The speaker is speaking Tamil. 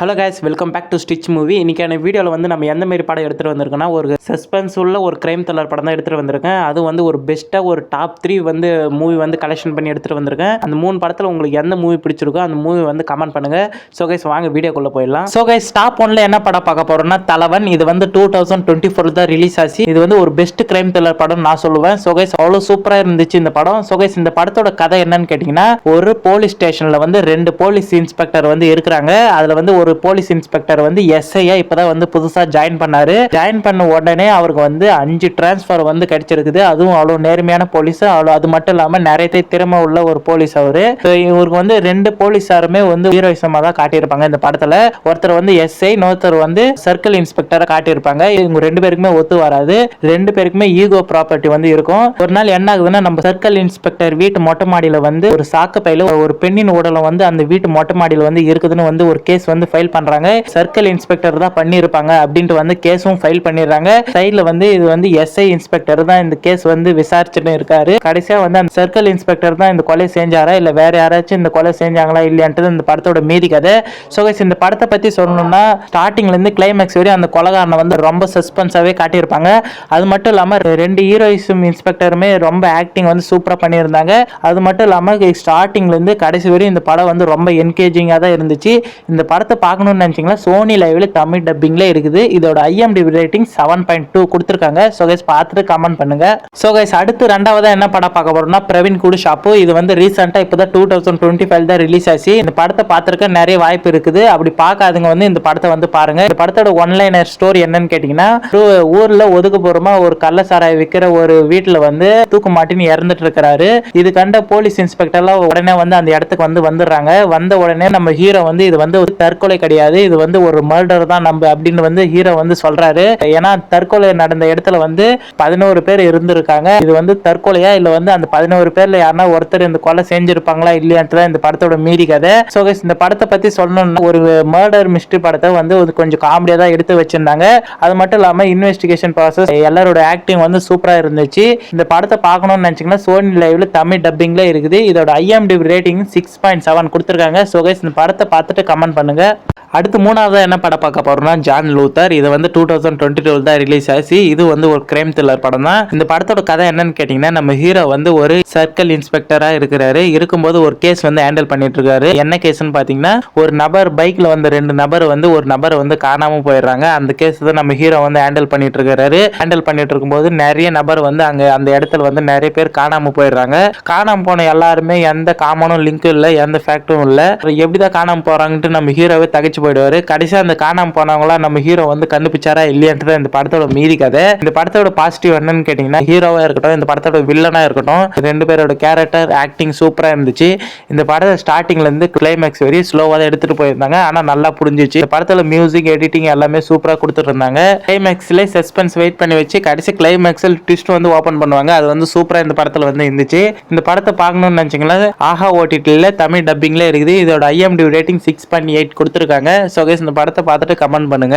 Hello guys, welcome back to Stitch Movie. இன்றைக்கான வீடியோவில் வந்து நம்ம எந்த மாதிரி படம் எடுத்துகிட்டு வந்திருக்கோன்னா, ஒரு சஸ்பென்ஸ் உள்ள ஒரு கிரைம் த்ரில்லர் படம் தான் எடுத்துகிட்டு வந்திருக்கேன். அது வந்து ஒரு பெஸ்ட்டாக ஒரு டாப் 3 வந்து மூவி வந்து கலெக்ஷன் பண்ணி எடுத்துகிட்டு வந்திருக்கேன். அந்த 3 படத்தில் உங்களுக்கு எந்த மூவி பிடிச்சிருக்கோ அந்த மூவி வந்து கமெண்ட் பண்ணுங்கள். ஸோ கைஸ், வாங்க வீடியோக்குள்ளே போயிடலாம். ஸோ கைஸ், டாப் 1ல என்ன படம் பார்க்க போகிறோம்னா தலைவன். இது வந்து 2024 தான் ரிலீஸ் ஆச்சு. இது வந்து ஒரு பெஸ்ட் கிரைம் த்ரில்லர் படம் நான் சொல்லுவேன். ஸோ கைஸ், அவ்வளோ சூப்பராக இருந்துச்சு இந்த படம். ஸோ கைஸ், இந்த படத்தோட கதை என்னன்னு கேட்டிங்கன்னா, ஒரு போலீஸ் ஸ்டேஷனில் வந்து 2 போலீஸ் இன்ஸ்பெக்டர் வந்து இருக்கிறாங்க. அதில் வந்து ஒரு போலீஸ் இன்ஸ்பெக்டர் வந்து எஸ்ஐயா இப்பதான் வந்து புதுசா ஜாயின் பண்ணாரு. ஜாயின் பண்ண உடனே அவருக்கு வந்து 5 டிரான்ஸ்பர் வந்து கிடைச்சிருக்குது. அதுவும் அவ்வளவு நேர்மையான போலீஸ். அது மட்டும் இல்லாம நிறைய திறமை உள்ள ஒரு போலீஸ் அவரு. இவருக்கு வந்து 2 போலீஸாருமே வந்து ஹீரோயிசமா தான் காட்டியிருப்பாங்க இந்த படத்துல. ஒருத்தர் வந்து எஸ்ஐ, இன்னொருத்தர் வந்து சர்க்கிள் இன்ஸ்பெக்டரா காட்டியிருப்பாங்க. இவங்க 2 பேருக்குமே ஒத்து வராது. 2 பேருக்குமே ஈகோ ப்ராப்பர்ட்டி வந்து இருக்கும். ஒரு நாள் என்ன ஆகுதுன்னா, நம்ம சர்க்கிள் இன்ஸ்பெக்டர் வீட்டு மொட்டை மாடியில வந்து ஒரு சாக்கு பையில ஒரு பெண்ணின் உடலை வந்து அந்த வீட்டு மொட்டை மாடியில வந்து இருக்குதுன்னு வந்து ஒரு கேஸ் வந்து ஃபைல் பண்றாங்க. சர்க்கிள் இன்ஸ்பெக்டர் தான் பண்ணிருப்பாங்க அப்படின்ட்டு வந்து கேஸும் ஃபைல் பண்ணிடுறாங்க. சைட்ல வந்து இது வந்து எஸ்ஐ இன்ஸ்பெக்டர் தான் இந்த கேஸ் வந்து விசாரிச்சுட்டு இருக்காரு. கடைசியா வந்து அந்த சர்க்கிள் இன்ஸ்பெக்டர் தான் இந்த கொலை செஞ்சாரா இல்ல வேற யாராச்சும் இந்த கொலை செஞ்சாங்களா இல்லையான்றது இந்த படத்தோட மீதி கதை. ஸோ இந்த படத்தை பத்தி சொல்லணும்னா, ஸ்டார்டிங்ல இருந்து கிளைமேக்ஸ் வரையும் அந்த கொலைகாரனை வந்து ரொம்ப சஸ்பென்ஸாவே காட்டியிருப்பாங்க. அது மட்டும் இல்லாம 2 ஹீரோயிசம் இன்ஸ்பெக்டருமே ரொம்ப ஆக்டிங் வந்து சூப்பரா பண்ணியிருந்தாங்க. அது மட்டும் இல்லாம ஸ்டார்டிங்ல இருந்து கடைசி வரையும் இந்த படம் வந்து ரொம்ப என்கேஜிங்கா தான் இருந்துச்சு. இந்த படத்தை பார்க்கணும்னு நினைச்சீங்கன்னா சோனி லைவ்ல தமிழ் டப்பிங்ல இருக்குது. இதோட IMDb ரேட்டிங் 7.2 கொடுத்திருக்காங்க. சோ கைஸ், பார்த்துட்டு கமெண்ட் பண்ணுங்க. சோ கைஸ், அடுத்து ரெண்டாவதா என்ன படம் பார்க்க போறோம்னா பிரவீன் குடு ஷாப்பு. இது வந்து ரீசெண்டா இப்பதான் 2025 தான் ரிலீஸ் ஆச்சு. இந்த படத்தை பார்த்திருக்க நிறைய வாய்ப்பு இருக்குது. அப்படி பார்க்காதவங்க வந்து இந்த படத்தை வந்து பாருங்க. இந்த படத்தோட ஒன்லைனர் ஸ்டோரி என்னன்னு கேட்டீங்கன்னா, ஊர்ல ஒதுக்குப்புறமா ஒரு கள்ளசாராய விற்கிற ஒரு வீட்டுல வந்து தூக்கு மாட்டின்னு இறந்துட்டு இருக்கிறாரு. இது கண்ட போலீஸ் இன்ஸ்பெக்டர்லாம் உடனே வந்து அந்த இடத்துக்கு வந்து வந்துடுறாங்க. வந்த உடனே நம்ம ஹீரோ வந்து இது வந்து ஒரு தற்கொலை கிடையாது, இது வந்து ஒரு மர்டர் தான் நம்ம அப்படின்னு வந்து ஹீரோ வந்து சொல்றாரு. ஏன்னா தற்கொலை நடந்த இடத்துல வந்து 11 பேர் இருந்திருக்காங்க. இது வந்து தற்கொலையா இல்ல வந்து அந்த 11 பேர்ல யாருன்னா ஒருத்தர் இந்த கொலை செஞ்சிருப்பாங்களா இல்லையான்றது இந்த படத்தோட மீதி கதை. ஸோ இந்த படத்தை பத்தி சொல்லணும்னா, ஒரு மர்டர் மிஸ்ட்ரி படத்தை வந்து கொஞ்சம் காமெடியா தான் எடுத்து வச்சிருந்தாங்க. அது மட்டும் இல்லாம இன்வெஸ்டிகேஷன் ப்ராசஸ் எல்லாரோட ஆக்டிங் வந்து சூப்பரா இருந்துச்சு. இந்த படத்தை பார்க்கணும்னு நினைச்சீங்கன்னா சோனி லைவ்ல தமிழ் டப்பிங்ல இருக்குது. இதோட IMDb ரேட்டிங் 6.7 கொடுத்திருக்காங்க. ஸோ இந்த படத்தை பார்த்துட்டு கமெண்ட் பண்ணுங்க. அடுத்து மூணாவதா என்ன படம் பார்க்க போறோம்னா ஜான் லூத்தர். இது வந்து 2022 தான் ரிலீஸ் ஆச்சு. இது வந்து ஒரு கிரைம் த்ரில்லர் படம் தான். இந்த படத்தோட கதை என்னன்னு கேட்டீங்கன்னா, நம்ம ஹீரோ வந்து ஒரு சர்க்கிள் இன்ஸ்பெக்டரா இருக்கிறாரு. இருக்கும்போது ஒரு கேஸ் வந்து ஹேண்டில் பண்ணிட்டு இருக்காரு. என்ன கேஸ்ன்னு பாத்தீங்கன்னா, ஒரு நபர் பைக்ல வந்து 2 நபர் வந்து ஒரு நபர் வந்து காணாம போயிடுறாங்க. அந்த கேஸ் தான் நம்ம ஹீரோ வந்து ஹேண்டில் பண்ணிட்டு இருக்காரு. ஹேண்டில் பண்ணிட்டு இருக்கும்போது நிறைய நபர் வந்து அங்க அந்த இடத்துல வந்து நிறைய பேர் காணாம போயிடுறாங்க. காணாம போன எல்லாருமே எந்த காமனும் லிங்க் இல்ல, எந்த ஃபேக்டும் இல்ல. எப்படிதான் காணாம போறாங்கன்ட்டு நம்ம ஹீரோவே தகச்சு போயிடுவாரு. கடைசியா அந்த காணாம போனவங்களா நம்ம ஹீரோ வந்து கண்டுபிடிச்சாரா இல்லையான்றது இந்த படத்தோட மீதி கதை. இந்த படத்தோட பாசிட்டிவ் என்னன்னு கேட்டீங்கன்னா, ஹீரோவா இருக்கட்டும், இந்த படத்தோட வில்லனா இருக்கட்டும், 2 பேரோட கேரக்டர் ஆக்டிங் சூப்பரா இருந்துச்சு. இந்த படத்தை ஸ்டார்டிங்ல இருந்து கிளைமேக்ஸ் வரையும் ஸ்லோவா தான் எடுத்துட்டு போயிருந்தாங்க. ஆனா நல்லா புரிஞ்சிச்சு. இந்த படத்துல மியூசிக், எடிட்டிங் எல்லாமே சூப்பரா கொடுத்துட்டு இருந்தாங்க. கிளைமேக்ஸ்ல சஸ்பென்ஸ் வெயிட் பண்ணி வச்சு கடைசி கிளைமேக்ஸ்ல ட்விஸ்ட் வந்து ஓபன் பண்ணுவாங்க. அது வந்து சூப்பரா இந்த படத்துல வந்து இருந்துச்சு. இந்த படத்தை பார்க்கணும்னு நினைச்சீங்களா, ஆஹா OTTல தமிழ் டப்பிங்ல இருக்குது. இதோட IMDb ரேட்டிங் 6.8 கொடுத்திருக்காங்க. ஸோ கைஸ், இந்த படத்தை பார்த்துட்டு கமெண்ட் பண்ணுங்க.